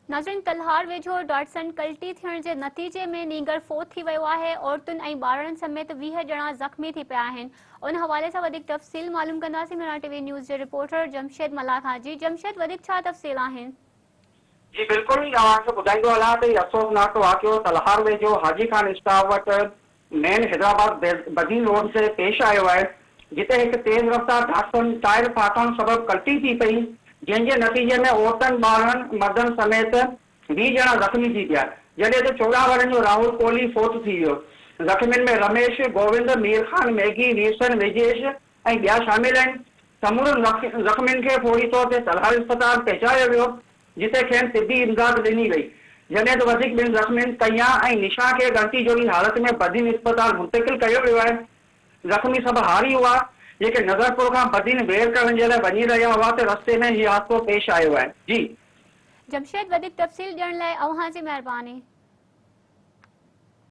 नाज़रीन, तलहार वेझो डॉटसन कल्टी थियण जे नतीजे में नीगर फोत थी वियो आहे। औरतुनि ऐं ॿारनि समेत 20 ॼणा ज़ख़्मी थी पिया आहिनि। उन हवाले सां वधीक तफ़सील मालूम कंदासीं मीना टीवी न्यूज़ जे रिपोर्टर जमशेद मल्ला खां। जी जमशेद, वधीक छा तफ़सील आहिनि? जी बिल्कुल, तव्हांखे ॿुधाईंदो हलां त अफ़सोसनाक वाक़ियो तलहार वेझो हाजी खान स्टाफ वटि मेन हैदराबाद बदीन रोड ते पेश आयो आहे, जिते हिकु तेज़ रफ़्तार डॉटसन टायर फाटण सबबि कल्टी थी पई, जंहिंजे नतीजे में औरतुनि ॿारनि मर्दनि समेत 20 ॼणा ज़ख़्मी थी पिया, जॾहिं त 14 वर्षनि जो राहुल कोहली फोत थी वियो। ज़ख़्मियुनि में रमेश, गोविंद, मीर खान, मैगी, वीरसन, विजेश ऐं ॿिया शामिल आहिनि। समूरनि ज़ख़्मियुनि खे फौरी तौर ते तलहार अस्पताल पहुचायो वियो, जिते खेनि तिबी इमदाद ॾिनी वई, जॾहिं त वधीक ॿिनि ज़ख़्मियुनि कया ऐं निशा खे गंती जोड़ी हालत में बदीन अस्पताल मुंतक़िल कयो वियो आहे। ज़ख़्मी सभु हारी हुआ जेके नज़रपुर खां बदीन वेर करण जे लाइ वञी रहिया हुआ त रस्ते में हीउ हादसो पेश आयो आहे। जी जमशेद, वधीक तफ़सील ॾियण लाइ अव्हां जी महिरबानी।